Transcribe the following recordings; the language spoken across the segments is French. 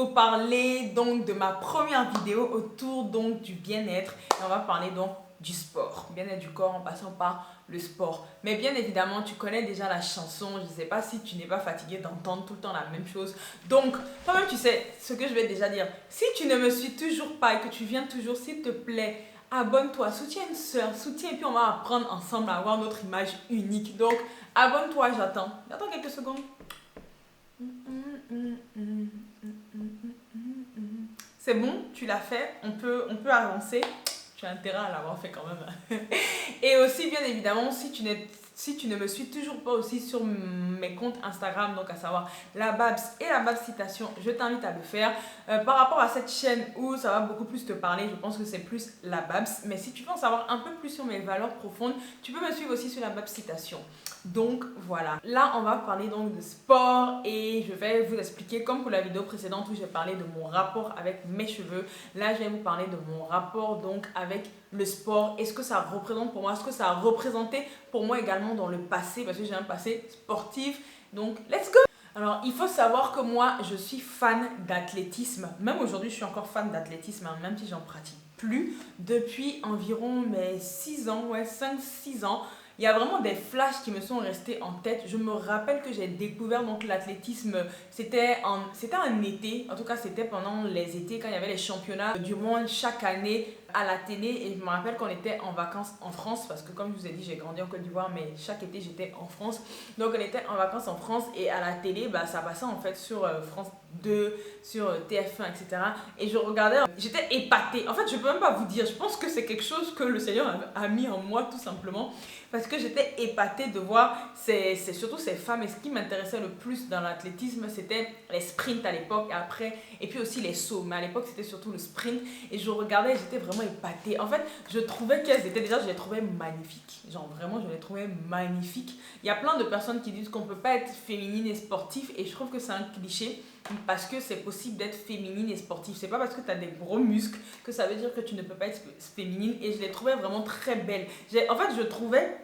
pour parler donc de ma première vidéo autour donc du bien-être. Et on va parler donc du sport, bien-être du corps en passant par le sport. Mais bien évidemment, tu connais déjà la chanson. Je ne sais pas si tu n'es pas fatigué d'entendre tout le temps la même chose. Donc, toi-même, tu sais ce que je vais déjà dire. Si tu ne me suis toujours pas et que tu viens toujours, s'il te plaît, abonne-toi, soutiens une soeur, soutiens et puis on va apprendre ensemble à avoir notre image unique. Donc, abonne-toi, j'attends. J'attends quelques secondes. C'est bon, tu l'as fait, on peut avancer. Tu as intérêt à l'avoir fait quand même. Et aussi, bien évidemment, si tu ne me suis toujours pas aussi sur mes comptes Instagram, donc à savoir la Babs et la Babs Citation, je t'invite à le faire. Par rapport à cette chaîne où ça va beaucoup plus te parler, je pense que c'est plus la Babs. Mais si tu veux en savoir un peu plus sur mes valeurs profondes, tu peux me suivre aussi sur la Babs Citation. Donc voilà, là on va parler donc de sport et je vais vous expliquer comme pour la vidéo précédente où j'ai parlé de mon rapport avec mes cheveux. Là je vais vous parler de mon rapport donc avec le sport et ce que ça représente pour moi, ce que ça a représenté pour moi également dans le passé parce que j'ai un passé sportif. Donc let's go! Alors, il faut savoir que moi, je suis fan d'athlétisme. Même aujourd'hui, je suis encore fan d'athlétisme, hein, même si j'en pratique plus. Depuis environ 6 ans, ouais, 5-6 ans. Il y a vraiment des flashs qui me sont restés en tête. Je me rappelle que j'ai découvert donc l'athlétisme, c'était un été, en tout cas c'était pendant les étés quand il y avait les championnats du monde chaque année à la télé. Et je me rappelle qu'on était en vacances en France parce que comme je vous ai dit, j'ai grandi en Côte d'Ivoire mais chaque été j'étais en France. Donc on était en vacances en France et à la télé, bah, ça passait en fait sur France 2, sur TF1, etc. Et je regardais, j'étais épatée. En fait, je peux même pas vous dire, je pense que c'est quelque chose que le Seigneur a mis en moi tout simplement. Parce que j'étais épatée de voir c'est surtout ces femmes. Et ce qui m'intéressait le plus dans l'athlétisme, c'était les sprints à l'époque, après, et puis aussi les sauts. Mais à l'époque, c'était surtout le sprint. Et je regardais et j'étais vraiment épatée. En fait, je trouvais qu'elles étaient déjà, je les trouvais magnifiques. Genre vraiment, je les trouvais magnifiques. Il y a plein de personnes qui disent qu'on ne peut pas être féminine et sportive. Et je trouve que c'est un cliché. Parce que c'est possible d'être féminine et sportive. C'est pas parce que tu as des gros muscles que ça veut dire que tu ne peux pas être féminine. Et je les trouvais vraiment très belles. En fait, je trouvais...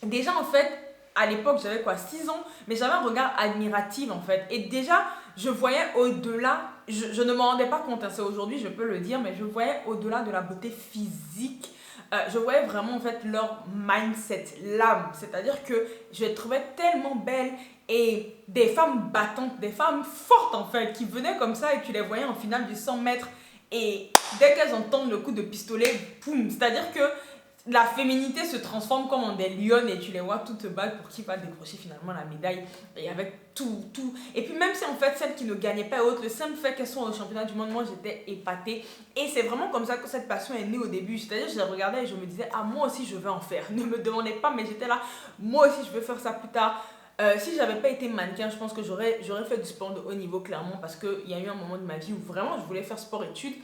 Déjà, en fait, à l'époque, j'avais quoi, 6 ans, mais j'avais un regard admiratif, en fait. Et déjà, je voyais au-delà, je ne m'en rendais pas compte, hein, c'est aujourd'hui, je peux le dire, mais je voyais au-delà de la beauté physique. Je voyais vraiment, en fait, leur mindset, l'âme. C'est-à-dire que je les trouvais tellement belles et des femmes battantes, des femmes fortes, en fait, qui venaient comme ça et tu les voyais en finale du 100 mètres. Et dès qu'elles entendent le coup de pistolet, boum, c'est-à-dire que la féminité se transforme comme en des lionnes et tu les vois toutes se battre pour qui va décrocher finalement la médaille et avec tout. Et puis même si en fait celles qui ne gagnaient pas autres, le simple fait qu'elles sont au championnat du monde, moi j'étais épatée. Et c'est vraiment comme ça que cette passion est née au début. C'est-à-dire je les regardais et je me disais, ah moi aussi je veux en faire. Ne me demandez pas mais j'étais là, moi aussi je veux faire ça plus tard. Si j'avais pas été mannequin, je pense que j'aurais fait du sport de haut niveau clairement parce qu'il y a eu un moment de ma vie où vraiment je voulais faire sport-études.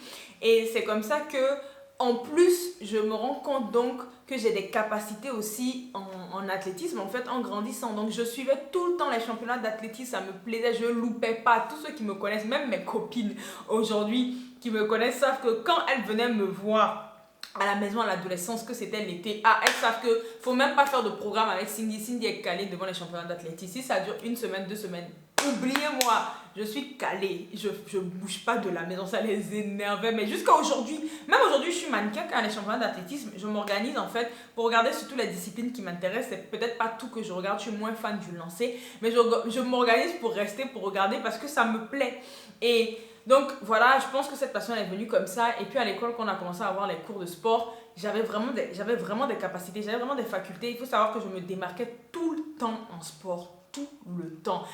Et c'est comme ça que en plus, je me rends compte donc que j'ai des capacités aussi en athlétisme, en fait, en grandissant. Donc, je suivais tout le temps les championnats d'athlétisme, ça me plaisait, je loupais pas. Tous ceux qui me connaissent, même mes copines aujourd'hui qui me connaissent, savent que quand elles venaient me voir à la maison à l'adolescence, que c'était l'été, elles savent que faut même pas faire de programme avec Cindy. Cindy est calée devant les championnats d'athlétisme. Si ça dure 1 semaine, 2 semaines, oubliez-moi, je suis calée, je bouge pas de la maison, ça les énervait. Mais jusqu'à aujourd'hui, même aujourd'hui, je suis mannequin quand les championnats d'athlétisme, je m'organise en fait pour regarder surtout les disciplines qui m'intéressent. C'est peut-être pas tout que je regarde, je suis moins fan du lancer, mais je m'organise pour rester, pour regarder parce que ça me plaît. Et donc voilà, je pense que cette passion est venue comme ça. Et puis à l'école, quand on a commencé à avoir les cours de sport, j'avais vraiment des capacités, j'avais vraiment des facultés. Il faut savoir que je me démarquais tout le temps en sport, tout le temps.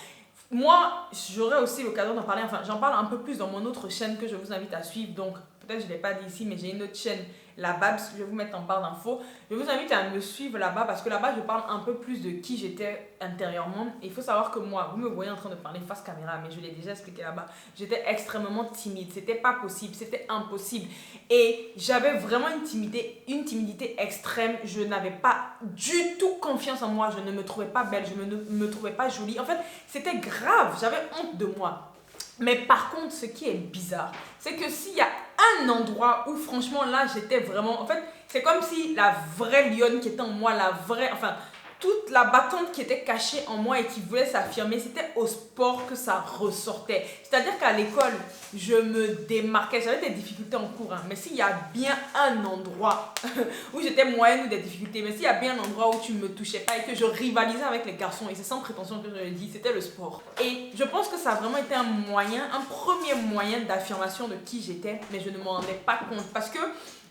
Moi, j'aurai aussi l'occasion d'en parler, enfin j'en parle un peu plus dans mon autre chaîne que je vous invite à suivre. Donc peut-être je ne l'ai pas dit ici, mais j'ai une autre chaîne, la Babs, je vais vous mettre en barre d'infos. Je vous invite à me suivre là-bas parce que là-bas je parle un peu plus de qui j'étais intérieurement. Et il faut savoir que moi, vous me voyez en train de parler face caméra, mais je l'ai déjà expliqué là-bas, j'étais extrêmement timide, c'était pas possible, c'était impossible. Et j'avais vraiment une timidité extrême, je n'avais pas du tout confiance en moi, je ne me trouvais pas belle, je ne me trouvais pas jolie. En fait, c'était grave, j'avais honte de moi. Mais par contre, ce qui est bizarre, c'est que s'il y a un endroit où franchement là j'étais vraiment, en fait c'est comme si la vraie lionne qui était en moi, toute la battante qui était cachée en moi et qui voulait s'affirmer, c'était au sport que ça ressortait. C'est-à-dire qu'à l'école, je me démarquais. J'avais des difficultés en cours, hein, mais s'il y a bien un endroit où j'étais moyenne ou des difficultés, mais s'il y a bien un endroit où tu ne me touchais pas et que je rivalisais avec les garçons, et c'est sans prétention que je le dis, c'était le sport. Et je pense que ça a vraiment été un premier moyen d'affirmation de qui j'étais, mais je ne m'en rendais pas compte parce que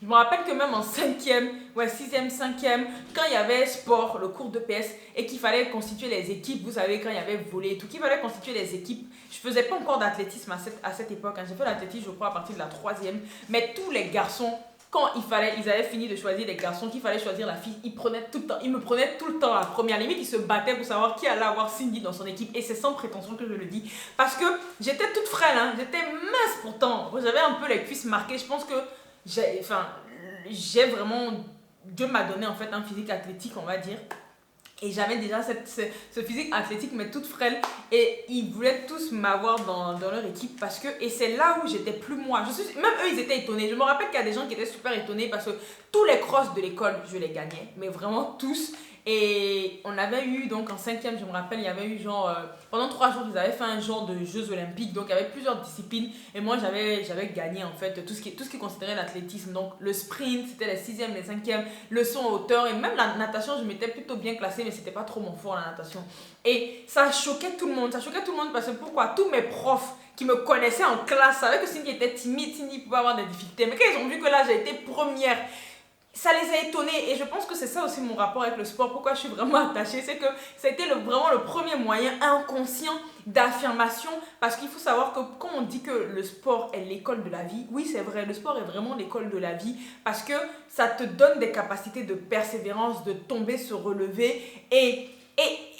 je me rappelle que même en 5e, ouais, 6e, 5e, quand il y avait sport, le cours de PS, et qu'il fallait constituer les équipes, vous savez, quand il y avait volley et tout, qu'il fallait constituer les équipes, je faisais pas encore d'athlétisme à cette époque, hein. J'ai fait l'athlétisme, je crois, à partir de la 3e, mais tous les garçons, quand ils avaient fini de choisir les garçons, qu'il fallait choisir la fille, ils me prenaient tout le temps à la première limite, ils se battaient pour savoir qui allait avoir Cindy dans son équipe, et c'est sans prétention que je le dis, parce que j'étais toute frêle, hein. J'étais mince pourtant, j'avais un peu les cuisses marquées, je pense que j'ai vraiment, Dieu m'a donné en fait un physique athlétique, on va dire. Et j'avais déjà ce physique athlétique, mais toute frêle. Et ils voulaient tous m'avoir dans leur équipe parce que, et c'est là où j'étais plus moi. Même eux, ils étaient étonnés. Je me rappelle qu'il y a des gens qui étaient super étonnés parce que tous les crosses de l'école, je les gagnais. Mais vraiment tous. Et on avait eu, donc en 5e, je me rappelle, il y avait eu genre, pendant 3 jours, ils avaient fait un genre de Jeux Olympiques. Donc il y avait plusieurs disciplines. Et moi, j'avais gagné en fait tout ce qui est considéré l'athlétisme. Donc le sprint, c'était les 6e, les 5e, le saut en hauteur. Et même la natation, je m'étais plutôt bien classée, mais c'était pas trop mon fort la natation. Et ça choquait tout le monde. Ça choquait tout le monde parce que pourquoi? Tous mes profs qui me connaissaient en classe savaient que Cindy était timide, Cindy pouvait avoir des difficultés. Mais quand ils ont vu que là, j'ai été première, ça les a étonnés et je pense que c'est ça aussi mon rapport avec le sport, pourquoi je suis vraiment attachée, c'est que ça a été vraiment le premier moyen inconscient d'affirmation parce qu'il faut savoir que quand on dit que le sport est l'école de la vie, oui c'est vrai, le sport est vraiment l'école de la vie parce que ça te donne des capacités de persévérance, de tomber, se relever et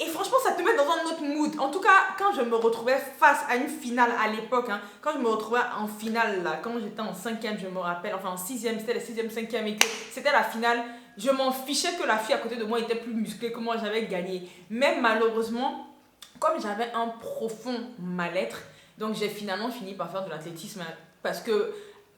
franchement, ça te met dans un autre mood. En tout cas, quand je me retrouvais face à une finale à l'époque, hein, quand je me retrouvais en finale, là, quand j'étais en 5e, je me rappelle, enfin en 6e, c'était la 6e, 5e, et que c'était la finale, je m'en fichais que la fille à côté de moi était plus musclée que moi, j'avais gagné. Mais malheureusement, comme j'avais un profond mal-être, donc j'ai finalement fini par faire de l'athlétisme, hein, parce que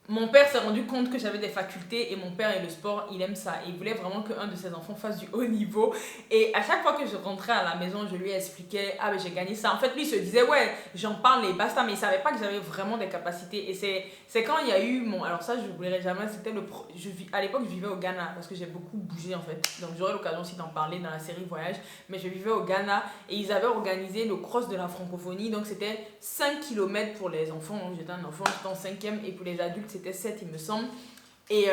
mon père s'est rendu compte que j'avais des facultés et mon père et le sport, il aime ça. Il voulait vraiment qu'un de ses enfants fasse du haut niveau. Et à chaque fois que je rentrais à la maison, je lui expliquais, ah ben j'ai gagné ça. En fait, lui il se disait, ouais, j'en parle et basta, mais il savait pas que j'avais vraiment des capacités. Et c'est quand il y a eu mon... Alors ça, je n'oublierai jamais, c'était à l'époque, je vivais au Ghana parce que j'ai beaucoup bougé en fait. Donc j'aurai l'occasion aussi d'en parler dans la série Voyage. Mais je vivais au Ghana et ils avaient organisé le cross de la francophonie. Donc c'était 5 km pour les enfants. Donc j'étais un enfant, j'étais en 5e et pour les adultes, c'était 7 il me semble et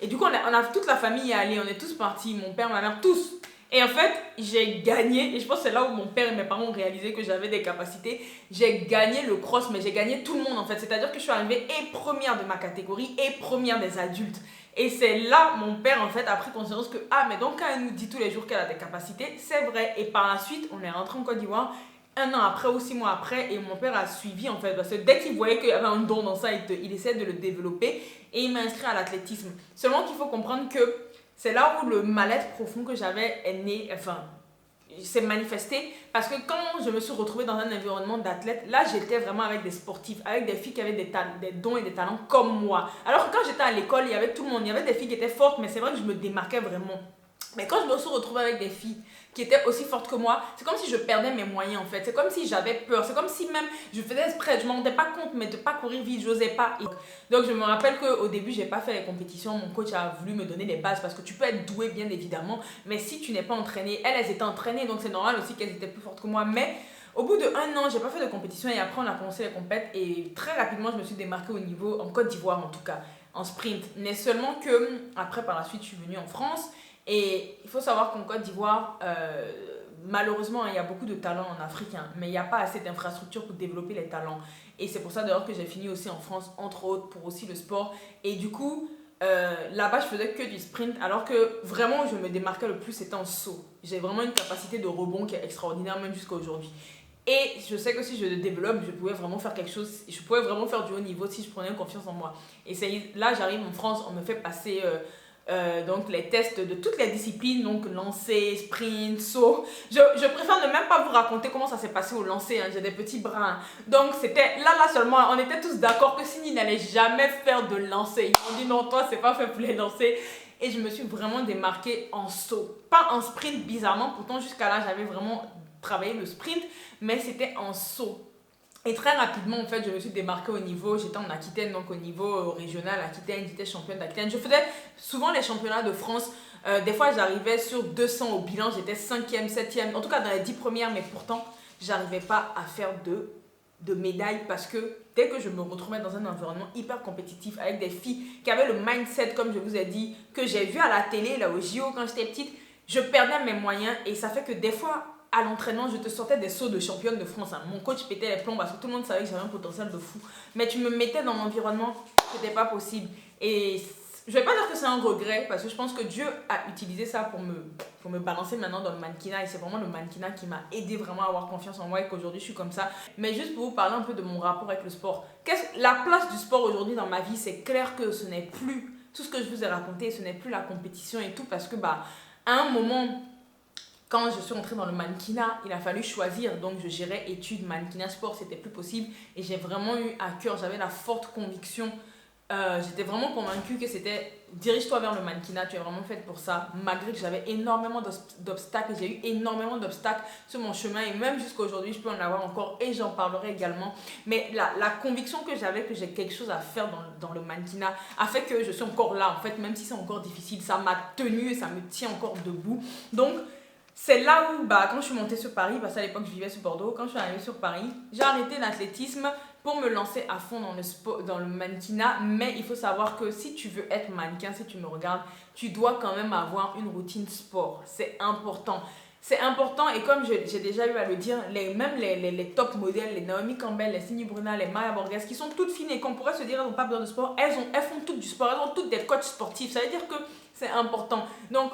du coup on a toute la famille est allée, on est tous partis, mon père, ma mère, tous, et en fait j'ai gagné et je pense que c'est là où mon père et mes parents ont réalisé que j'avais des capacités. J'ai gagné le cross mais j'ai gagné tout le monde en fait, c'est à dire que je suis arrivée et première de ma catégorie et première des adultes et c'est là mon père en fait a pris conscience que ah mais donc quand elle nous dit tous les jours qu'elle a des capacités c'est vrai. Et par la suite on est rentré en Côte d'Ivoire 1 an après ou 6 mois après et mon père a suivi en fait parce que dès qu'il voyait qu'il y avait un don dans ça il essayait de le développer et il m'a inscrit à l'athlétisme. Seulement qu'il faut comprendre que c'est là où le mal-être profond que j'avais est né, enfin s'est manifesté parce que quand je me suis retrouvée dans un environnement d'athlète, là j'étais vraiment avec des sportifs, avec des filles qui avaient des dons et des talents comme moi. Alors que quand j'étais à l'école, il y avait tout le monde, il y avait des filles qui étaient fortes mais c'est vrai que je me démarquais vraiment. Mais quand je me suis retrouvée avec des filles qui étaient aussi fortes que moi, c'est comme si je perdais mes moyens en fait. C'est comme si j'avais peur. C'est comme si même je faisais exprès, je ne m'en rendais pas compte, mais de ne pas courir vite, je n'osais pas. Donc je me rappelle qu'au début, je n'ai pas fait les compétitions. Mon coach a voulu me donner les bases parce que tu peux être doué bien évidemment, mais si tu n'es pas entraîné, elles étaient entraînées, donc c'est normal aussi qu'elles étaient plus fortes que moi. Mais au bout de 1 an, j'ai pas fait de compétition et après on a commencé les compètes et très rapidement je me suis démarquée au niveau, en Côte d'Ivoire en tout cas, en sprint. Mais seulement que après par la suite je suis venue en France. Et il faut savoir qu'en Côte d'Ivoire, malheureusement, il y a beaucoup de talents en Afrique, hein, mais il n'y a pas assez d'infrastructures pour développer les talents. Et c'est pour ça d'ailleurs que j'ai fini aussi en France, entre autres, pour aussi le sport. Et du coup, là-bas, je faisais que du sprint, alors que vraiment, je me démarquais le plus, c'était en saut. J'ai vraiment une capacité de rebond qui est extraordinaire, même jusqu'à aujourd'hui. Et je sais que si je le développe, je pouvais vraiment faire quelque chose, je pouvais vraiment faire du haut niveau si je prenais confiance en moi. Et là, j'arrive en France, on me fait passer... donc les tests de toutes les disciplines, donc lancer, sprint, saut. Je préfère ne même pas vous raconter comment ça s'est passé au lancer, hein. J'ai des petits bras. Hein. Donc c'était là seulement, on était tous d'accord que Cindy n'allait jamais faire de lancer. Ils m'ont dit non, toi c'est pas fait pour les lancer. Et je me suis vraiment démarquée en saut. Pas en sprint bizarrement, pourtant jusqu'à là j'avais vraiment travaillé le sprint, mais c'était en saut. Et très rapidement, en fait, je me suis démarquée au niveau, j'étais en Aquitaine, donc au niveau régional, Aquitaine, j'étais championne d'Aquitaine. Je faisais souvent les championnats de France. Des fois, j'arrivais sur 200 au bilan, j'étais 5e, 7e, en tout cas dans les 10 premières, mais pourtant, j'arrivais pas à faire de médailles parce que dès que je me retrouvais dans un environnement hyper compétitif avec des filles qui avaient le mindset, comme je vous ai dit, que j'ai vu à la télé, là au JO quand j'étais petite, je perdais mes moyens et ça fait que des fois, à l'entraînement, je te sortais des sauts de championne de France. Hein. Mon coach pétait les plombs parce que tout le monde savait que j'avais un potentiel de fou. Mais tu me mettais dans l'environnement, c'était pas possible. Et je vais pas dire que c'est un regret parce que je pense que Dieu a utilisé ça pour me balancer maintenant dans le mannequinat. Et c'est vraiment le mannequinat qui m'a aidé vraiment à avoir confiance en moi et qu'aujourd'hui je suis comme ça. Mais juste pour vous parler un peu de mon rapport avec le sport. La place du sport aujourd'hui dans ma vie, c'est clair que ce n'est plus tout ce que je vous ai raconté, ce n'est plus la compétition et tout parce que à un moment, quand je suis entrée dans le mannequinat, il a fallu choisir. Donc, je gérais études, mannequinat, sport, c'était plus possible. Et j'ai vraiment eu à cœur, j'avais la forte conviction. J'étais vraiment convaincue que c'était dirige-toi vers le mannequinat, tu es vraiment faite pour ça. Malgré que j'avais énormément d'obstacles, j'ai eu énormément d'obstacles sur mon chemin. Et même jusqu'à aujourd'hui, je peux en avoir encore et j'en parlerai également. Mais la conviction que j'avais que j'ai quelque chose à faire dans le mannequinat a fait que je suis encore là. En fait, même si c'est encore difficile, ça m'a tenue et ça me tient encore debout. Donc, c'est là où, quand je suis montée sur Paris, parce qu'à l'époque je vivais sur Bordeaux, quand je suis arrivée sur Paris, j'ai arrêté l'athlétisme pour me lancer à fond dans le sport, dans le mannequinat. Mais il faut savoir que si tu veux être mannequin, si tu me regardes, tu dois quand même avoir une routine sport. C'est important. C'est important et comme j'ai déjà eu à le dire, même les top modèles, les Naomi Campbell, les Cindy Brunel, les Maya Borges, qui sont toutes fines et qu'on pourrait se dire elles n'ont pas besoin de sport, elles font toutes du sport, elles ont toutes des coachs sportifs. Ça veut dire que c'est important. Donc,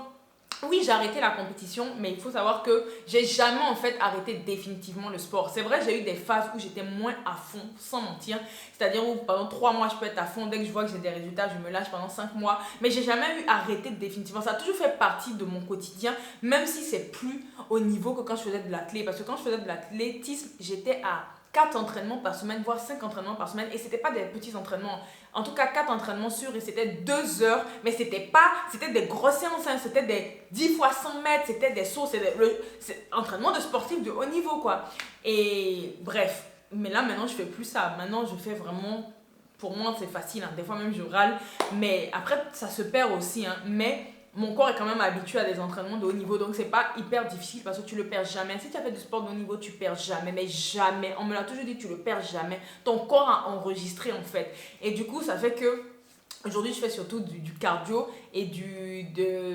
oui, j'ai arrêté la compétition, mais il faut savoir que j'ai jamais en fait arrêté définitivement le sport. C'est vrai, j'ai eu des phases où j'étais moins à fond, sans mentir. C'est-à-dire où pendant 3 mois, je peux être à fond. Dès que je vois que j'ai des résultats, je me lâche pendant 5 mois. Mais j'ai jamais eu arrêté définitivement. Ça a toujours fait partie de mon quotidien, même si c'est plus au niveau que quand je faisais de l'athlétisme. Parce que quand je faisais de l'athlétisme, j'étais à 4 entraînements par semaine, voire 5 entraînements par semaine. Et c'était pas des petits entraînements. En tout cas, 4 entraînements sûrs et c'était 2 heures. Mais c'était des grosses séances. Hein. C'était des 10 fois 100 mètres. C'était des sauts. C'est entraînement de sportif de haut niveau, quoi. Et bref. Mais là, maintenant, je fais plus ça. Maintenant, je fais vraiment... Pour moi, c'est facile. Hein. Des fois, même, je râle. Mais après, ça se perd aussi. Hein. Mais... mon corps est quand même habitué à des entraînements de haut niveau, donc c'est pas hyper difficile parce que tu le perds jamais. Si tu as fait du sport de haut niveau, tu perds jamais, mais jamais. On me l'a toujours dit, tu le perds jamais. Ton corps a enregistré en fait. Et du coup, ça fait que aujourd'hui, je fais surtout du cardio et de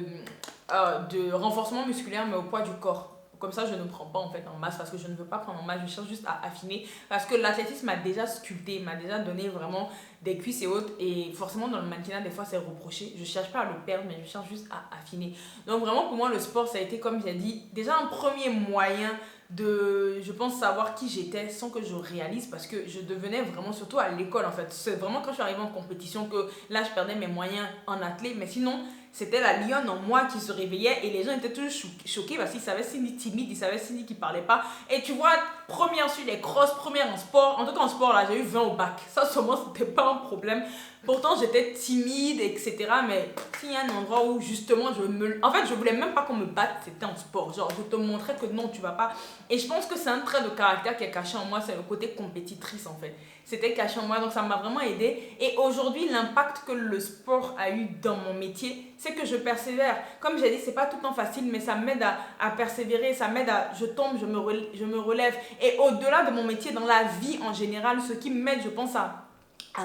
renforcement musculaire, mais au poids du corps. Comme ça, je ne prends pas en fait en masse parce que je ne veux pas prendre en masse, je cherche juste à affiner. Parce que l'athlétisme m'a déjà sculpté, m'a déjà donné vraiment des cuisses et autres. Et forcément, dans le mannequinat, des fois, c'est reproché. Je ne cherche pas à le perdre, mais je cherche juste à affiner. Donc vraiment, pour moi, le sport, ça a été, comme j'ai dit, déjà un premier moyen de, je pense, savoir qui j'étais sans que je réalise parce que je devenais vraiment, surtout à l'école en fait. C'est vraiment quand je suis arrivée en compétition que là, je perdais mes moyens en athlète. Mais sinon, c'était la lionne en moi qui se réveillait et les gens étaient toujours choqués parce qu'ils savaient Cindy timide, ils savaient Cindy qui parlait pas. Et tu vois, première sur les crosses, première en sport. En tout cas, en sport, là, j'ai eu 20 au bac. Ça, seulement, c'était pas un problème. Pourtant, j'étais timide, etc. Mais s'il y a un endroit où, justement, en fait, je voulais même pas qu'on me batte, c'était en sport. Genre, je te montrais que non, tu vas pas. Et je pense que c'est un trait de caractère qui est caché en moi, c'est le côté compétitrice, en fait. C'était caché en moi, donc ça m'a vraiment aidée. Et aujourd'hui, l'impact que le sport a eu dans mon métier, c'est que je persévère. Comme j'ai dit, c'est pas tout le temps facile, mais ça m'aide à persévérer, ça m'aide à... Je tombe, je me relève. Et au-delà de mon métier, dans la vie en général, ce qui m'aide, je pense, à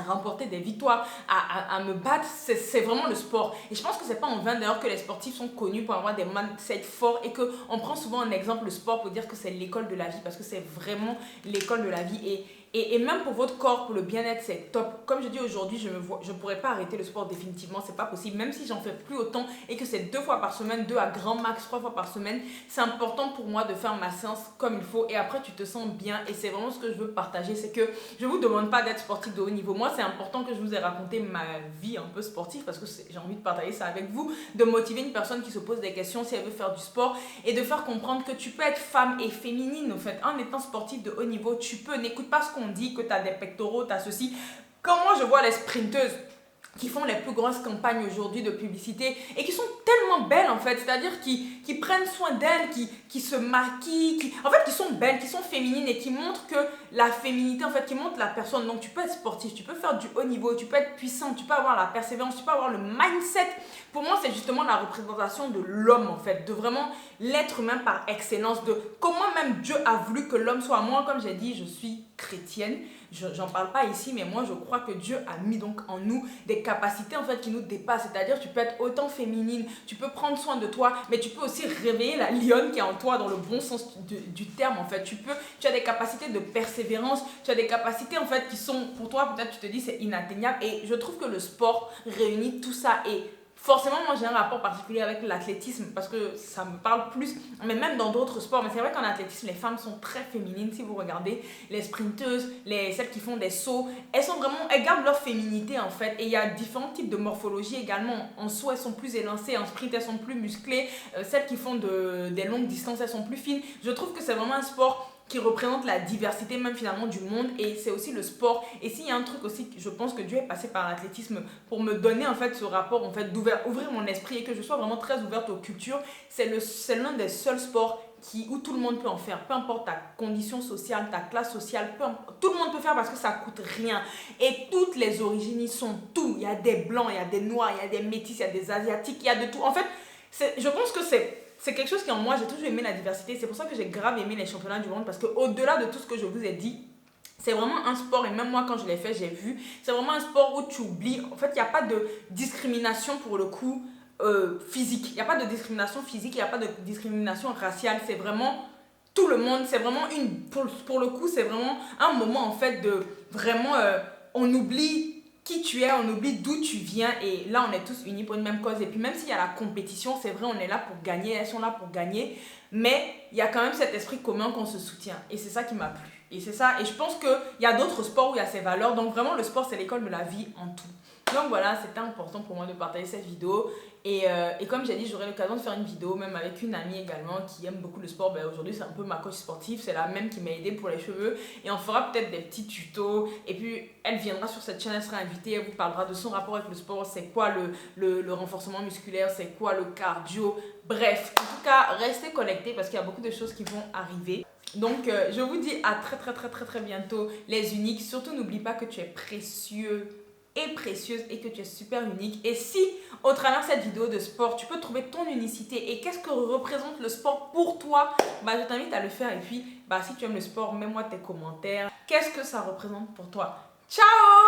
remporter des victoires, à me battre, c'est vraiment le sport. Et je pense que c'est pas en vain d'ailleurs que les sportifs sont connus pour avoir des mindsets forts et qu'on prend souvent en exemple le sport pour dire que c'est l'école de la vie parce que c'est vraiment l'école de la vie. Et même pour votre corps, pour le bien-être, c'est top. Comme je dis aujourd'hui, je ne pourrais pas arrêter le sport définitivement, c'est pas possible. Même si j'en fais plus autant et que c'est 2 fois par semaine, 2 à grand max, 3 fois par semaine, c'est important pour moi de faire ma séance comme il faut. Et après, tu te sens bien. Et c'est vraiment ce que je veux partager. C'est que je vous demande pas d'être sportif de haut niveau. Moi, c'est important que je vous ai raconté ma vie un peu sportive parce que j'ai envie de partager ça avec vous, de motiver une personne qui se pose des questions si elle veut faire du sport et de faire comprendre que tu peux être femme et féminine. En fait, en étant sportif de haut niveau, tu peux. N'écoute pas ce qu'on dit, que tu as des pectoraux, tu as ceci. Quand moi, je vois les sprinteuses, qui font les plus grosses campagnes aujourd'hui de publicité et qui sont tellement belles en fait, c'est-à-dire qui prennent soin d'elles, qui se maquillent, en fait qui sont belles, qui sont féminines et qui montrent que la féminité en fait, qui montre la personne. Donc tu peux être sportif, tu peux faire du haut niveau, tu peux être puissant, tu peux avoir la persévérance, tu peux avoir le mindset. Pour moi c'est justement la représentation de l'homme en fait, de vraiment l'être humain par excellence, de comment même Dieu a voulu que l'homme soit. Moi comme j'ai dit, je suis chrétienne. J'en parle pas ici, mais moi je crois que Dieu a mis donc en nous des capacités en fait qui nous dépassent. C'est-à-dire tu peux être autant féminine, tu peux prendre soin de toi, mais tu peux aussi réveiller la lionne qui est en toi dans le bon sens du terme en fait. Tu as des capacités de persévérance, tu as des capacités en fait qui sont pour toi, peut-être tu te dis c'est inatteignable, et je trouve que le sport réunit tout ça. Et forcément, moi j'ai un rapport particulier avec l'athlétisme parce que ça me parle plus, mais même dans d'autres sports. Mais c'est vrai qu'en athlétisme, les femmes sont très féminines. Si vous regardez les sprinteuses, celles qui font des sauts, elles gardent leur féminité en fait. Et il y a différents types de morphologie également. En saut, elles sont plus élancées, en sprint, elles sont plus musclées. Celles qui font des longues distances, elles sont plus fines. Je trouve que c'est vraiment un sport qui représente la diversité même finalement du monde, et c'est aussi le sport. Et s'il y a un truc aussi, je pense que Dieu est passé par l'athlétisme pour me donner en fait ce rapport en fait ouvrir mon esprit et que je sois vraiment très ouverte aux cultures. C'est l'un des seuls sports où tout le monde peut en faire, peu importe ta condition sociale, ta classe sociale, tout le monde peut faire parce que ça coûte rien. Et toutes les origines y sont, tout. Il y a des blancs, il y a des noirs, il y a des métis, il y a des asiatiques, il y a de tout. En fait, je pense que c'est quelque chose qui en moi, j'ai toujours aimé la diversité. C'est pour ça que j'ai grave aimé les championnats du monde, parce qu'au-delà de tout ce que je vous ai dit, c'est vraiment un sport, et même moi quand je l'ai fait, j'ai vu, c'est vraiment un sport où tu oublies, en fait il n'y a pas de discrimination pour le coup physique, il n'y a pas de discrimination physique, il n'y a pas de discrimination raciale, c'est vraiment tout le monde, c'est vraiment pour le coup c'est vraiment un moment en fait de vraiment, on oublie qui tu es, on oublie d'où tu viens, et là on est tous unis pour une même cause. Et puis même s'il y a la compétition, c'est vrai, on est là pour gagner, elles sont là pour gagner, mais il y a quand même cet esprit commun qu'on se soutient, et c'est ça qui m'a plu. Et c'est ça, et je pense qu'il y a d'autres sports où il y a ces valeurs, donc vraiment le sport c'est l'école de la vie en tout. Donc voilà, c'était important pour moi de partager cette vidéo. Et comme j'ai dit, j'aurai l'occasion de faire une vidéo même avec une amie également qui aime beaucoup le sport. Aujourd'hui c'est un peu ma coach sportive, c'est la même qui m'a aidé pour les cheveux, et on fera peut-être des petits tutos, et puis elle viendra sur cette chaîne, elle sera invitée, elle vous parlera de son rapport avec le sport, c'est quoi le renforcement musculaire, c'est quoi le cardio, bref. En tout cas, restez connectés parce qu'il y a beaucoup de choses qui vont arriver. Donc je vous dis à très bientôt les uniques. Surtout n'oublie pas que tu es précieux et précieuse et que tu es super unique. Et si au travers de cette vidéo de sport tu peux trouver ton unicité et qu'est-ce que représente le sport pour toi, je t'invite à le faire. Et puis si tu aimes le sport, mets-moi tes commentaires, qu'est-ce que ça représente pour toi. Ciao!